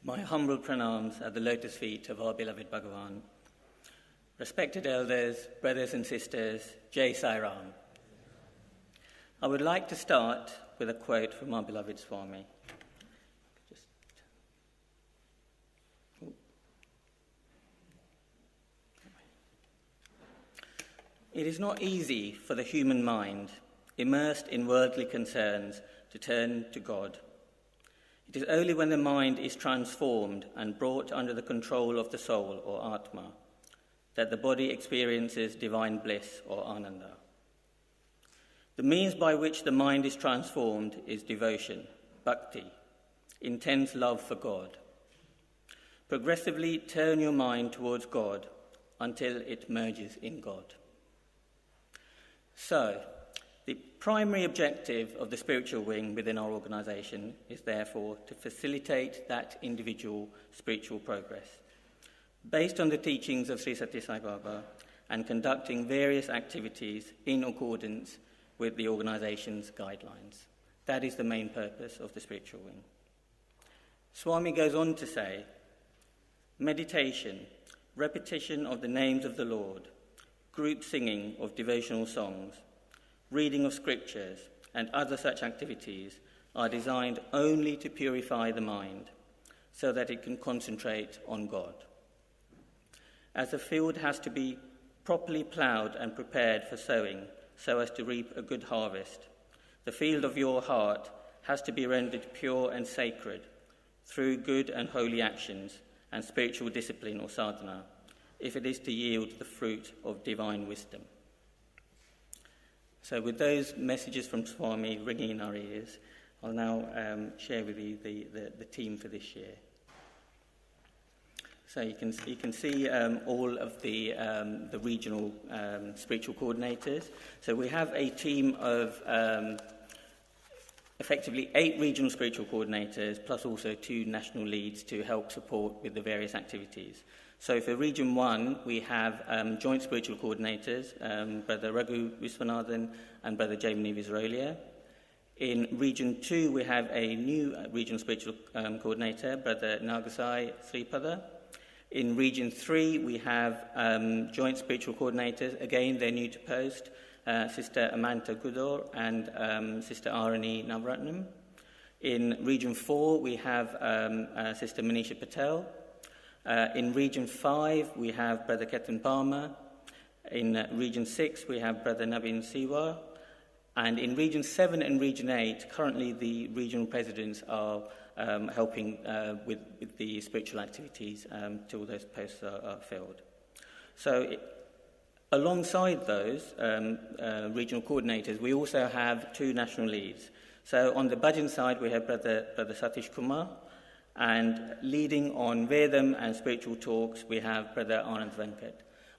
My humble pranams at the lotus feet of our beloved Bhagavan. Respected elders, brothers and sisters, Jai Sai Ram. I would like to start with a quote from our beloved Swami. It is not easy for the human mind, immersed in worldly concerns, to turn to God. It is only when the mind is transformed and brought under the control of the soul, or Atma, that the body experiences divine bliss, or Ananda. The means by which the mind is transformed is devotion, bhakti, intense love for God. Progressively turn your mind towards God until it merges in God. So, the primary objective of the spiritual wing within our organisation is therefore to facilitate that individual spiritual progress, based on the teachings of Sri Sathya Sai Baba and conducting various activities in accordance with the organisation's guidelines. That is the main purpose of the spiritual wing. Swami goes on to say, meditation, repetition of the names of the Lord, group singing of devotional songs, reading of scriptures, and other such activities are designed only to purify the mind so that it can concentrate on God. As the field has to be properly ploughed and prepared for sowing so as to reap a good harvest, the field of your heart has to be rendered pure and sacred through good and holy actions and spiritual discipline or sadhana, if it is to yield the fruit of divine wisdom. So with those messages from Swami ringing in our ears, I'll now share with you the team for this year. So you can see all of the regional spiritual coordinators. So we have a team of effectively 8 regional spiritual coordinators, plus also 2 national leads to help support with the various activities. So for Region 1, we have joint spiritual coordinators, Brother Raghu Viswanathan and Brother Jaimini Visrolia. In Region 2, we have a new regional spiritual coordinator, Brother Nagasai Sripada. In Region 3, we have joint spiritual coordinators. Again, they're new to post, Sister Amanta Gudor and Sister Arani Navratnam. In Region 4, we have Sister Manisha Patel. In Region 5, we have Brother Ketan Palmer. In Region 6, we have Brother Navin Siwa. And in Region 7 and Region 8, currently the regional presidents are helping with the spiritual activities till those posts are filled. So alongside those regional coordinators, we also have 2 national leads. So on the Bhajan side, we have Brother Satish Kumar. And leading on Vedam and spiritual talks, we have Brother Anand Venkat.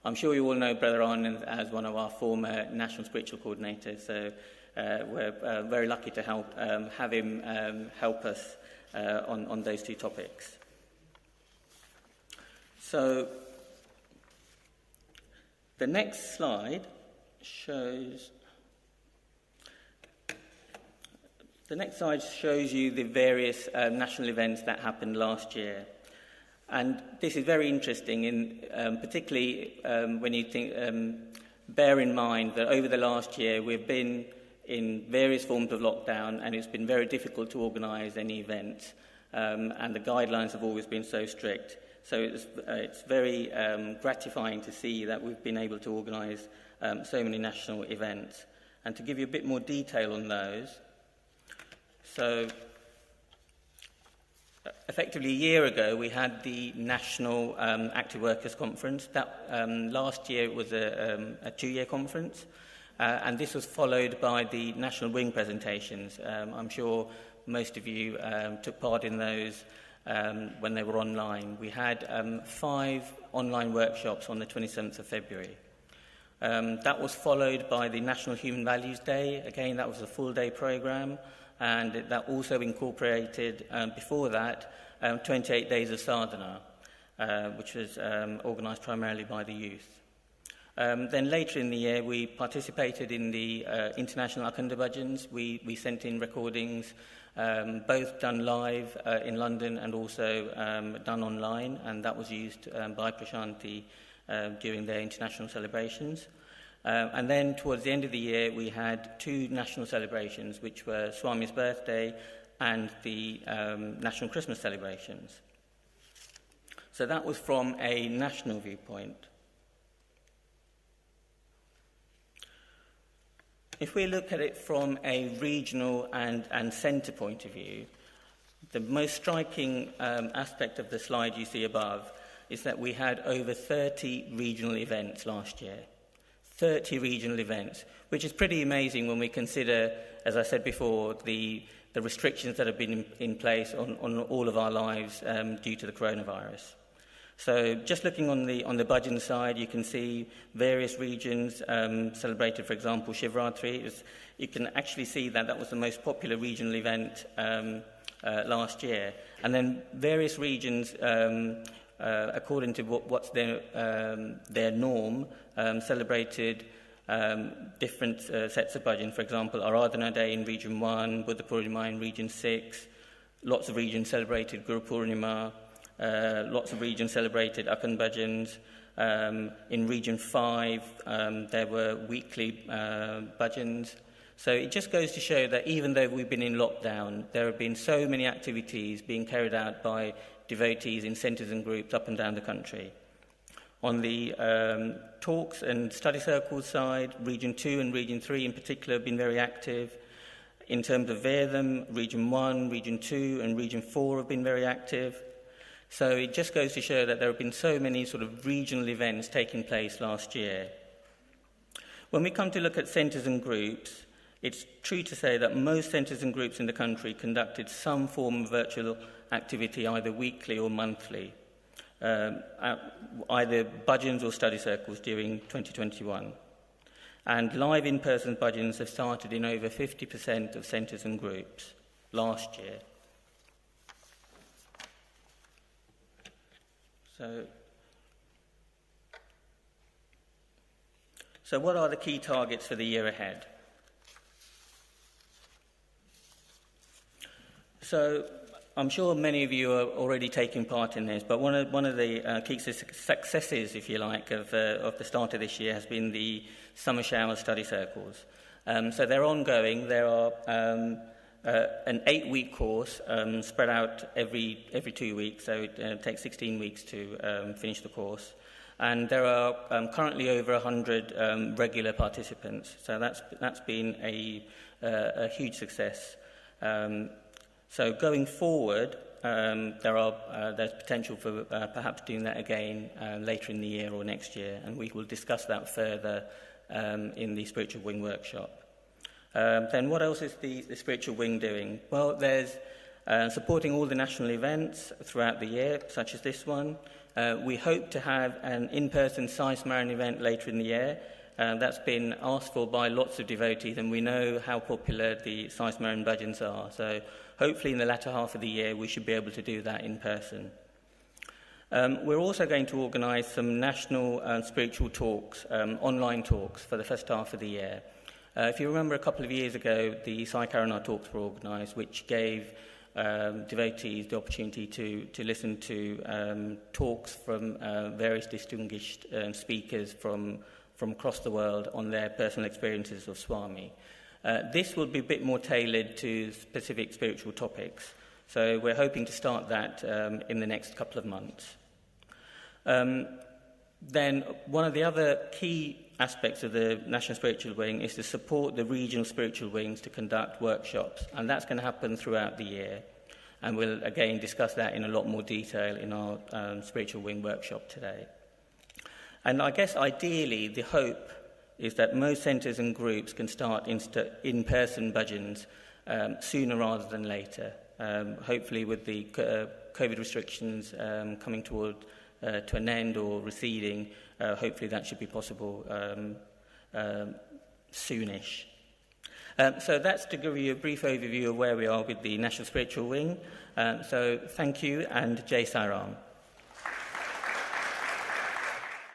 I'm sure you all know Brother Anand as one of our former national spiritual coordinators, so we're very lucky to have him help us on those 2 topics. So the next slide shows... The next slide shows you the various national events that happened last year. And this is very interesting, particularly when you bear in mind that over the last year we've been in various forms of lockdown and it's been very difficult to organise any events. And the guidelines have always been so strict. So it's very gratifying to see that we've been able to organise so many national events. And to give you a bit more detail on those, so, effectively a year ago, we had the National Active Workers Conference. That last year it was a 2-year conference, and this was followed by the National Wing presentations. I'm sure most of you took part in those when they were online. We had 5 online workshops on the 27th of February. That was followed by the National Human Values Day. Again, that was a full-day programme. And that also incorporated, before that, 28 days of sadhana, which was organised primarily by the youth. Then later in the year, we participated in the international Akanda Bhajans. We sent in recordings, both done live in London and also done online, and that was used by Prashanti during their international celebrations. And then towards the end of the year, we had two national celebrations, which were Swami's birthday and the national Christmas celebrations. So that was from a national viewpoint. If we look at it from a regional and centre point of view, the most striking aspect of the slide you see above is that we had over 30 regional events last year. 30 regional events, which is pretty amazing when we consider, as I said before, the restrictions that have been in place on all of our lives due to the coronavirus. So just looking on the Bhajan side, you can see various regions celebrated, for example, Shivratri. You can actually see that was the most popular regional event last year. And then various regions, according to what's their norm, celebrated different sets of Bhajan. For example, Aradhana Day in Region 1, Buddha Purnima in Region 6. Lots of regions celebrated Guru Purnima. Lots of regions celebrated Akhand Bhajans. In Region 5, there were weekly bhajans. So it just goes to show that even though we've been in lockdown, there have been so many activities being carried out by devotees in centres and groups up and down the country. On the talks and study circles side, Region 2 and Region 3 in particular have been very active. In terms of Vedam, Region 1, Region 2 and Region 4 have been very active. So it just goes to show that there have been so many sort of regional events taking place last year. When we come to look at centres and groups, it's true to say that most centres and groups in the country conducted some form of virtual activity either weekly or monthly, either bhajans or study circles during 2021. And live in-person bhajans have started in over 50% of centres and groups last year. So what are the key targets for the year ahead? So I'm sure many of you are already taking part in this, but one of the key successes, if you like, of the start of this year has been the summer shower study circles. So they're ongoing. There are an 8-week course spread out every 2 weeks, so it takes 16 weeks to finish the course. And there are currently over 100 regular participants, so that's been a huge success. So going forward, there's potential for perhaps doing that again later in the year or next year, and we will discuss that further in the Spiritual Wing workshop. Then what else is the Spiritual Wing doing? Well, there's supporting all the national events throughout the year, such as this one. We hope to have an in-person Sai Smaran event later in the year. That's been asked for by lots of devotees, and we know how popular the Sai Smaran bhajans are. So hopefully in the latter half of the year, we should be able to do that in person. We're also going to organise some national spiritual talks, online talks, for the first half of the year. If you remember a couple of years ago, the Sai Karana talks were organised, which gave devotees the opportunity to listen to talks from various distinguished speakers from across the world on their personal experiences of Swami. This will be a bit more tailored to specific spiritual topics, so we're hoping to start that in the next couple of months. Then one of the other key aspects of the National Spiritual Wing is to support the regional spiritual wings to conduct workshops, and that's going to happen throughout the year. And we'll again discuss that in a lot more detail in our Spiritual Wing workshop today. And I guess ideally the hope is that most centres and groups can start in-person bhajans sooner rather than later. Hopefully with the COVID restrictions coming toward to an end or receding, hopefully that should be possible soonish. So that's to give you a brief overview of where we are with the National Spiritual Wing. So thank you, and Jai Sai Ram.